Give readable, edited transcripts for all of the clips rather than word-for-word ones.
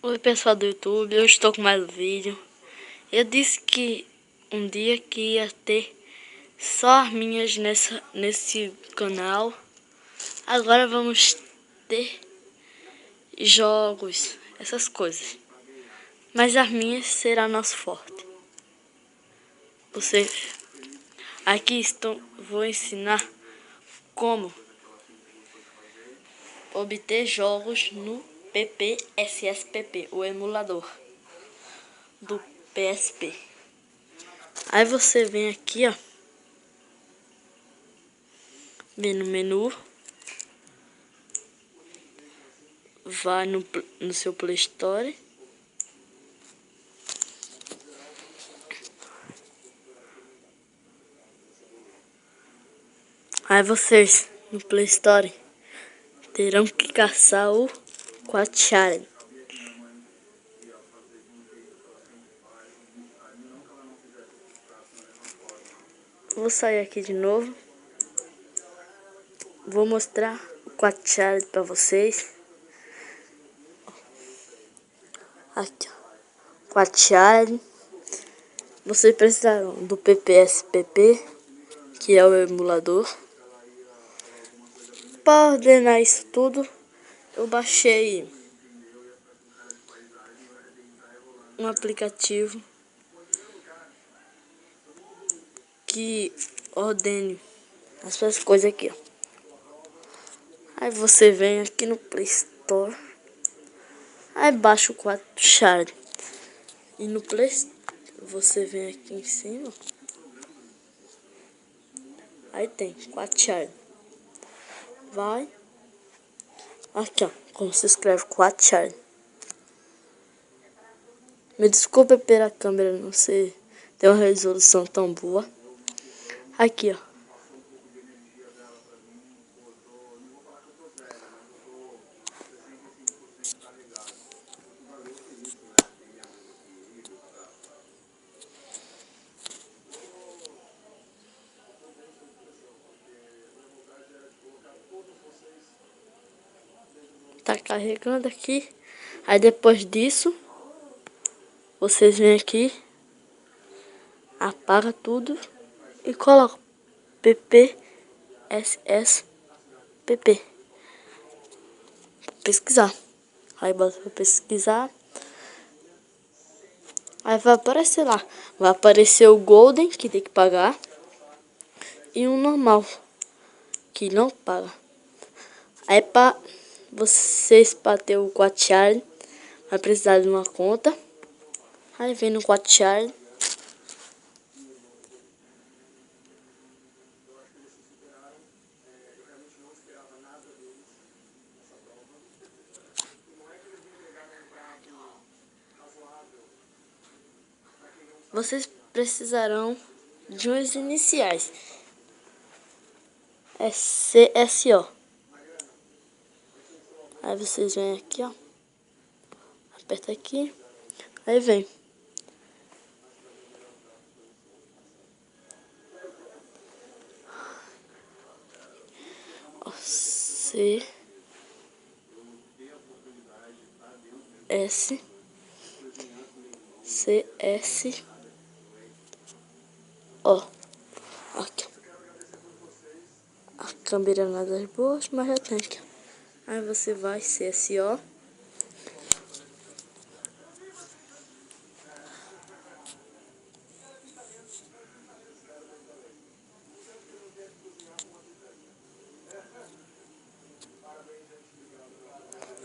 Oi pessoal do YouTube, eu estou com mais um vídeo. Eu disse que um dia que ia ter só arminhas nesse canal. Agora vamos ter jogos, essas coisas. Mas arminhas será nosso forte. Vou ensinar como obter jogos no PPSSPP, o emulador do PSP. Aí você vem aqui, ó, vem no menu, vai no seu Play Store, aí vocês no Play Store terão que caçar o Quad Challenge. Vou sair aqui de novo. Vou mostrar o Quad Challenge para vocês. Aqui, ó, Quad Challenge. Vocês precisarão do PPSPP, que é o emulador. Para ordenar isso tudo, eu baixei um aplicativo que ordene essas coisas aqui, ó. Aí você vem aqui no Play Store, aí baixa o Quad Challenge. E no Play você vem aqui em cima, aí tem Quad Challenge. Vai aqui, ó, como se escreve Quad Challenge. Me desculpa pela câmera não ser ter uma resolução tão boa. Aqui, ó. Tá carregando aqui. Aí depois disso, vocês vêm aqui, apaga tudo e coloca PPSSPP. Pesquisar. Aí bota pra pesquisar. Aí vai aparecer lá. Vai aparecer o Golden, que tem que pagar. E um normal, que não paga. Aí para vocês ter o Quad Challenge, vai precisar de uma conta. Aí vem no Quad Challenge. Vocês precisarão de umas iniciais. É CSO. Aí vocês vêm aqui, ó. Aperta aqui. Aí vem. Ó, C S CS. Ó. Aqui. A câmera nada das boas, mas já tem aqui. Aí você vai CSO.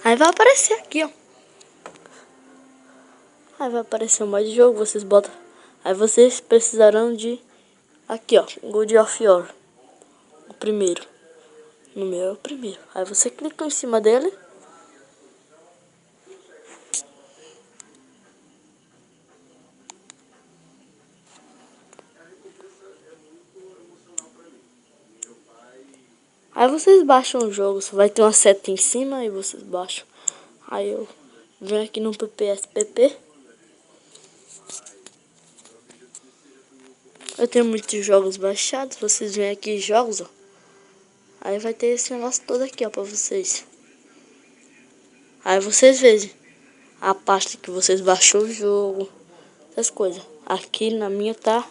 Aí vai aparecer aqui, ó. Aí vai aparecer um modo de jogo, vocês botam. Aí vocês precisarão de aqui, ó, God of War. O primeiro. No meu é o primeiro. Aí você clica em cima dele. Aí vocês baixam o jogo. Só vai ter uma seta em cima e vocês baixam. Aí eu venho aqui no PPSPP. Eu tenho muitos jogos baixados. Vocês vêm aqui em jogos, ó. Aí vai ter esse negócio todo aqui, ó, pra vocês. Aí vocês vejam. a pasta que vocês baixou o jogo, essas coisas. Aqui na minha tá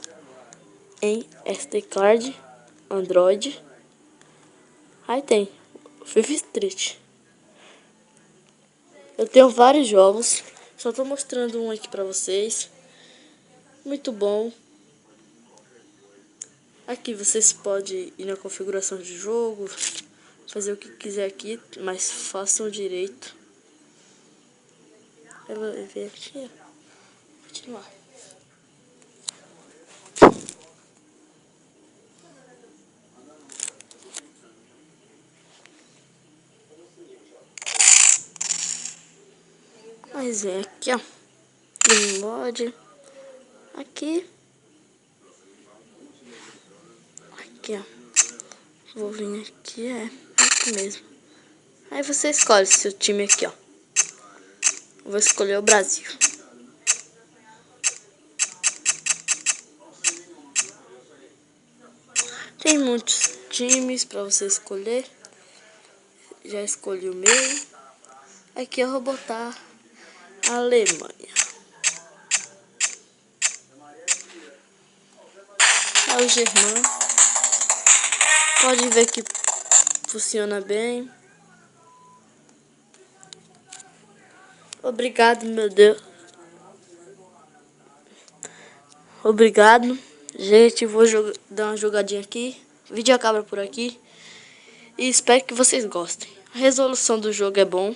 em SD card, Android. Aí tem FIFA Street. Eu tenho vários jogos, só tô mostrando um aqui pra vocês. Muito bom. Aqui vocês podem ir na configuração de jogo, fazer o que quiser aqui, mas façam direito. Ela veio aqui, ó. Continuar. Mas é aqui, ó. Game Mode. Aqui. Aqui, ó. Vou vir aqui, aqui mesmo. Aí você escolhe seu time aqui, ó. Vou escolher o Brasil. Tem muitos times pra você escolher. Já escolhi o meu. Aqui eu vou botar a Alemanha. É o Germán. Pode ver que funciona bem. Obrigado, meu Deus. Obrigado. Gente, vou dar uma jogadinha aqui. O vídeo acaba por aqui. E espero que vocês gostem. A resolução do jogo é bom.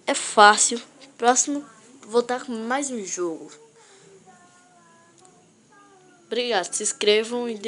É fácil. Próximo, vou estar com mais um jogo. Obrigado. Se inscrevam e dê